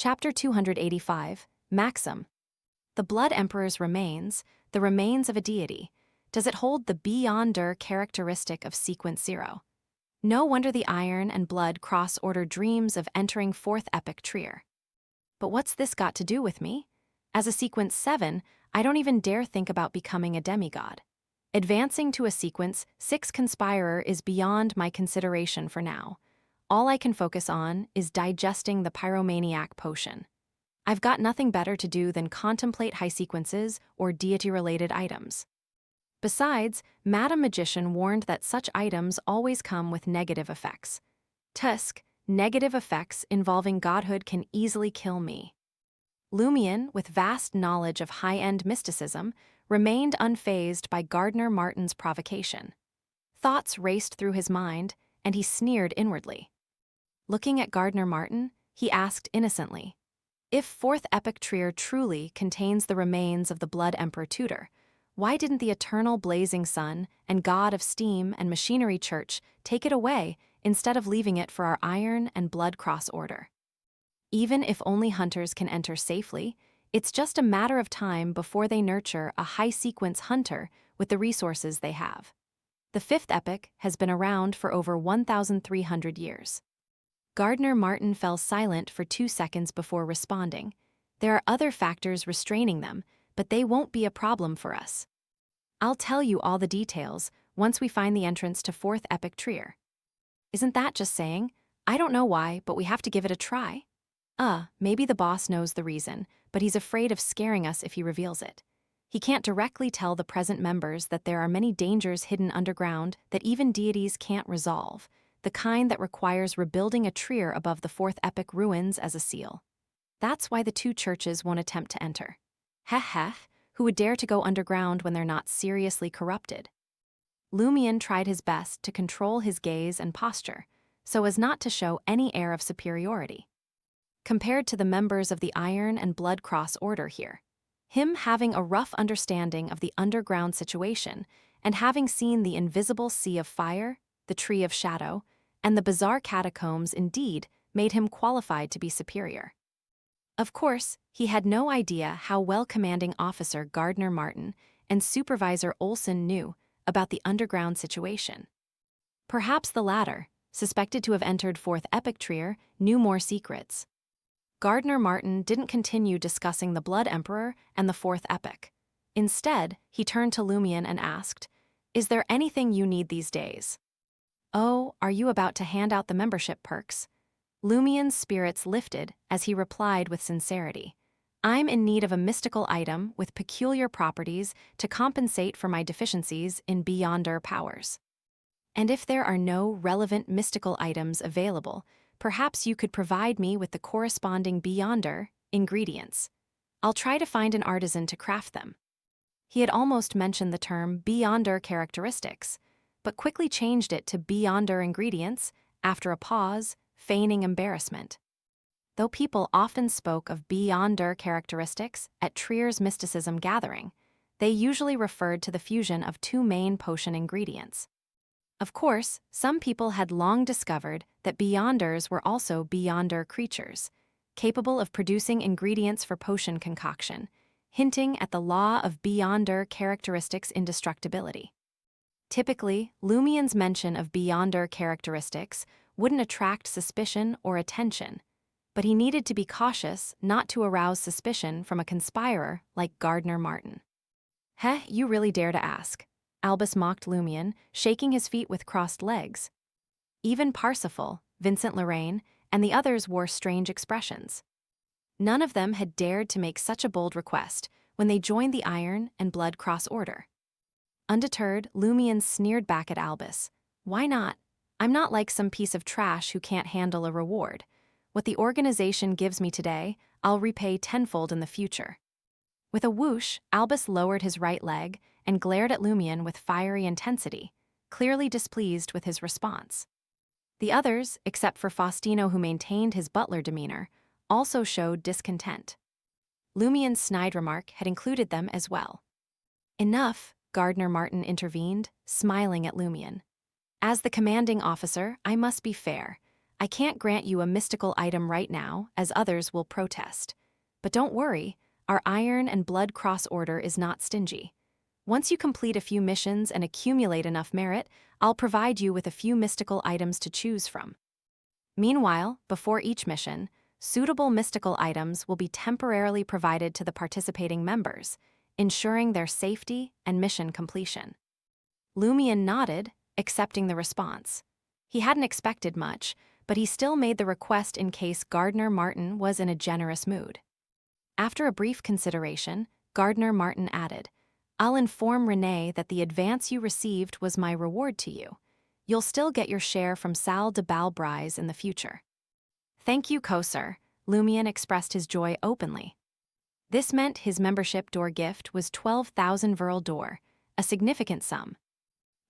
Chapter 285, Maxim. The Blood Emperor's remains, the remains of a deity. Does it hold the beyonder characteristic of Sequence 0? No wonder the Iron and Blood Cross Order dreams of entering fourth epic Trier. But what's this got to do with me? As a Sequence 7, I don't even dare think about becoming a demigod. Advancing to a Sequence 6 conspirer is beyond my consideration for now. All I can focus on is digesting the pyromaniac potion. I've got nothing better to do than contemplate high sequences or deity-related items. Besides, Madam Magician warned that such items always come with negative effects. Tusk, negative effects involving godhood can easily kill me. Lumion, with vast knowledge of high-end mysticism, remained unfazed by Gardner Martin's provocation. Thoughts raced through his mind, and he sneered inwardly. Looking at Gardner Martin, he asked innocently, if fourth epic Trier truly contains the remains of the Blood Emperor Tutor, why didn't the eternal blazing sun and god of steam and machinery church take it away instead of leaving it for our Iron and Blood Cross Order? Even if only hunters can enter safely, it's just a matter of time before they nurture a high-sequence hunter with the resources they have. The fifth epic has been around for over 1,300 years. Gardner Martin fell silent for 2 seconds before responding. There are other factors restraining them, but they won't be a problem for us. I'll tell you all the details once we find the entrance to fourth epic Trier. Isn't that just saying, I don't know why, but we have to give it a try? Maybe the boss knows the reason, but he's afraid of scaring us if he reveals it. He can't directly tell the present members that there are many dangers hidden underground that even deities can't resolve, the kind that requires rebuilding a Trier above the fourth epic ruins as a seal. That's why the two churches won't attempt to enter. Heh, who would dare to go underground when they're not seriously corrupted? Lumion tried his best to control his gaze and posture, so as not to show any air of superiority. Compared to the members of the Iron and Blood Cross Order here, him having a rough understanding of the underground situation and having seen the invisible sea of fire, the tree of shadow, and the bizarre catacombs indeed made him qualified to be superior. Of course, he had no idea how well Commanding Officer Gardner Martin and Supervisor Olson knew about the underground situation. Perhaps the latter, suspected to have entered fourth epic Trier, knew more secrets. Gardner Martin didn't continue discussing the Blood Emperor and the fourth epic. Instead, he turned to Lumion and asked, "Is there anything you need these days?" "Oh, are you about to hand out the membership perks?" Lumion's spirits lifted as he replied with sincerity. "I'm in need of a mystical item with peculiar properties to compensate for my deficiencies in beyonder powers. And if there are no relevant mystical items available, perhaps you could provide me with the corresponding beyonder ingredients. I'll try to find an artisan to craft them." He had almost mentioned the term beyonder characteristics, but quickly changed it to beyonder ingredients after a pause, feigning embarrassment. Though people often spoke of beyonder characteristics at Trier's mysticism gathering, they usually referred to the fusion of two main potion ingredients. Of course, some people had long discovered that beyonders were also beyonder creatures, capable of producing ingredients for potion concoction, hinting at the law of beyonder characteristics' indestructibility. Typically, Lumion's mention of beyonder characteristics wouldn't attract suspicion or attention, but he needed to be cautious not to arouse suspicion from a conspirer like Gardner Martin. You really dare to ask," Albus mocked Lumion, shaking his feet with crossed legs. Even Parsifal, Vincent Lorraine, and the others wore strange expressions. None of them had dared to make such a bold request when they joined the Iron and Blood Cross Order. Undeterred, Lumion sneered back at Albus. "Why not? I'm not like some piece of trash who can't handle a reward. What the organization gives me today, I'll repay tenfold in the future." With a whoosh, Albus lowered his right leg and glared at Lumion with fiery intensity, clearly displeased with his response. The others, except for Faustino who maintained his butler demeanor, also showed discontent. Lumion's snide remark had included them as well. "Enough," Gardner Martin intervened, smiling at Lumion. "As the commanding officer, I must be fair. I can't grant you a mystical item right now, as others will protest. But don't worry, our Iron and Blood Cross Order is not stingy. Once you complete a few missions and accumulate enough merit, I'll provide you with a few mystical items to choose from. Meanwhile, before each mission, suitable mystical items will be temporarily provided to the participating members, ensuring their safety and mission completion. Lumion nodded, accepting the response. He hadn't expected much, but he still made the request in case Gardner Martin was in a generous mood. After a brief consideration, Gardner Martin added, I'll inform Renee that the advance you received was my reward to you. You'll still get your share from Salle de Balbrise in the future. Thank you, Coser, Lumion expressed his joy openly. This meant his membership door gift was 12,000 Verl d'Or, a significant sum.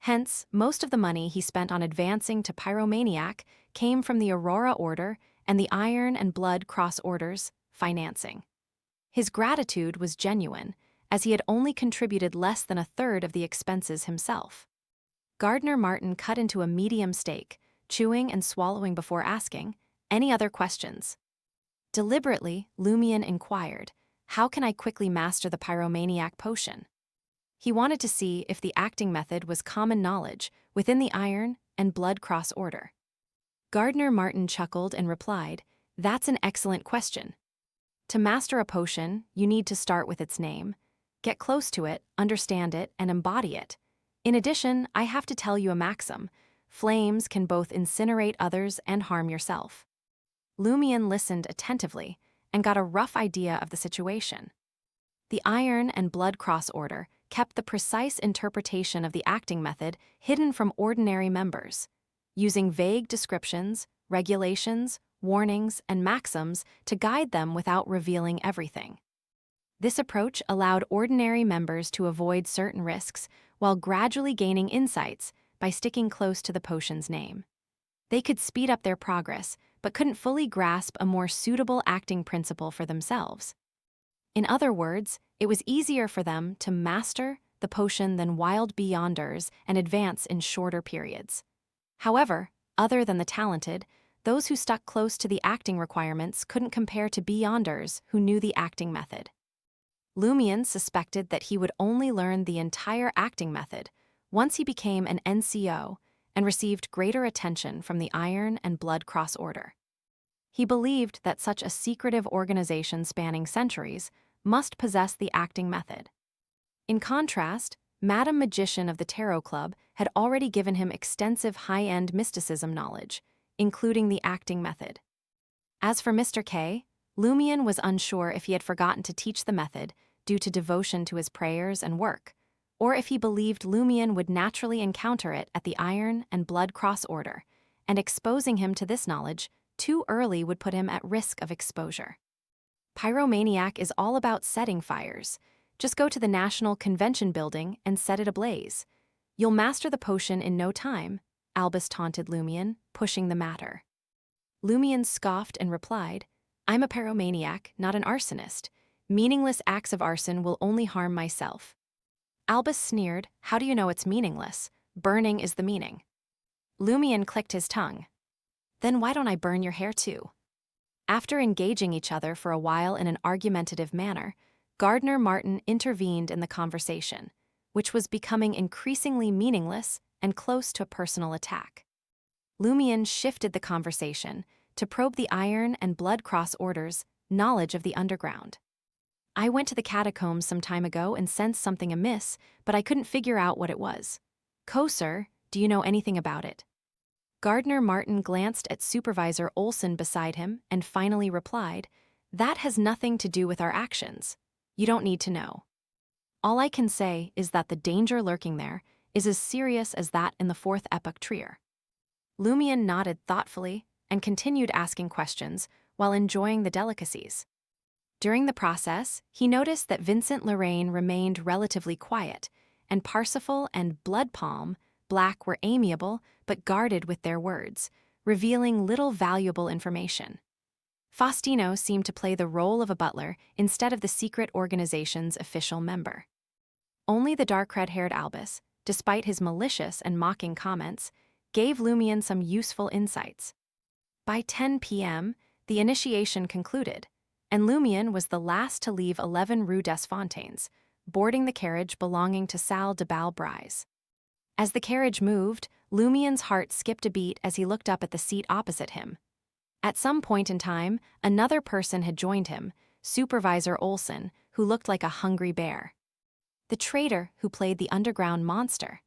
Hence, most of the money he spent on advancing to Pyromaniac came from the Aurora Order and the Iron and Blood Cross Orders financing. His gratitude was genuine, as he had only contributed less than a third of the expenses himself. Gardner Martin cut into a medium steak, chewing and swallowing before asking, any other questions? Deliberately, Lumion inquired, how can I quickly master the Pyromaniac potion? He wanted to see if the acting method was common knowledge within the Iron and Blood Cross Order. Gardner Martin chuckled and replied, that's an excellent question. To master a potion, you need to start with its name. Get close to it, understand it, and embody it. In addition, I have to tell you a maxim. Flames can both incinerate others and harm yourself. Lumion listened attentively and got a rough idea of the situation. The Iron and Blood Cross Order kept the precise interpretation of the acting method hidden from ordinary members, using vague descriptions, regulations, warnings, and maxims to guide them without revealing everything. This approach allowed ordinary members to avoid certain risks while gradually gaining insights by sticking close to the potion's name. They could speed up their progress, but couldn't fully grasp a more suitable acting principle for themselves. In other words, it was easier for them to master the potion than wild beyonders and advance in shorter periods. However, other than the talented, those who stuck close to the acting requirements couldn't compare to beyonders who knew the acting method. Lumion suspected that he would only learn the entire acting method once he became an NCO and received greater attention from the Iron and Blood Cross Order. He believed that such a secretive organization spanning centuries must possess the acting method. In contrast, Madame Magician of the Tarot Club had already given him extensive high-end mysticism knowledge, including the acting method. As for Mr. K, Lumion was unsure if he had forgotten to teach the method due to devotion to his prayers and work, or if he believed Lumion would naturally encounter it at the Iron and Blood Cross Order, and exposing him to this knowledge too early would put him at risk of exposure. Pyromaniac is all about setting fires. Just go to the National Convention building and set it ablaze. You'll master the potion in no time, Albus taunted Lumion, pushing the matter. Lumion scoffed and replied, I'm a pyromaniac, not an arsonist. Meaningless acts of arson will only harm myself. Albus sneered, how do you know it's meaningless? Burning is the meaning. Lumion clicked his tongue. Then why don't I burn your hair too? After engaging each other for a while in an argumentative manner, Gardner Martin intervened in the conversation, which was becoming increasingly meaningless and close to a personal attack. Lumion shifted the conversation to probe the Iron and Blood Cross Order's knowledge of the underground. I went to the catacombs some time ago and sensed something amiss, but I couldn't figure out what it was. Coser, do you know anything about it? Gardner Martin glanced at Supervisor Olson beside him and finally replied, that has nothing to do with our actions. You don't need to know. All I can say is that the danger lurking there is as serious as that in the Fourth Epoch Trier. Lumion nodded thoughtfully and continued asking questions while enjoying the delicacies. During the process, he noticed that Vincent Lorraine remained relatively quiet, and Parsifal and Bloodpalm Black were amiable but guarded with their words, revealing little valuable information. Faustino seemed to play the role of a butler instead of the secret organization's official member. Only the dark red-haired Albus, despite his malicious and mocking comments, gave Lumion some useful insights. By 10 p.m., the initiation concluded, and Lumion was the last to leave 11 Rue des Fontaines, boarding the carriage belonging to Salle de Balbrise. As the carriage moved, Lumion's heart skipped a beat as he looked up at the seat opposite him. At some point in time, another person had joined him, Supervisor Olson, who looked like a hungry bear. The traitor who played the underground monster.